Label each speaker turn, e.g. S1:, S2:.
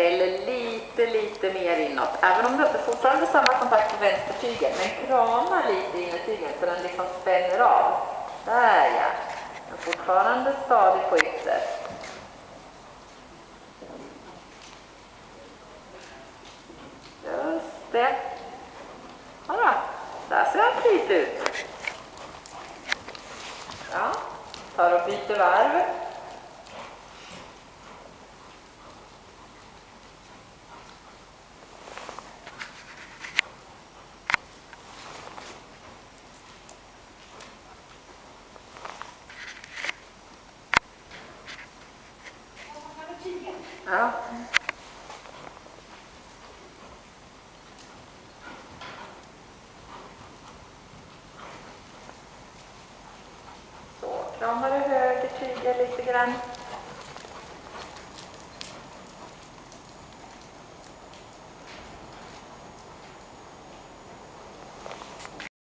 S1: ställer lite mer inåt. Även om det inte fortfarande är samma kontakt med vänstertygen. Men krama lite in i tygen så den liksom spänner av. Där ja. Men fortfarande stadig på ytter. Just det. Ja, där ser han flyt ut. Ja, tar och byter varv. Ja. Så, kramar du höger tyger lite grann.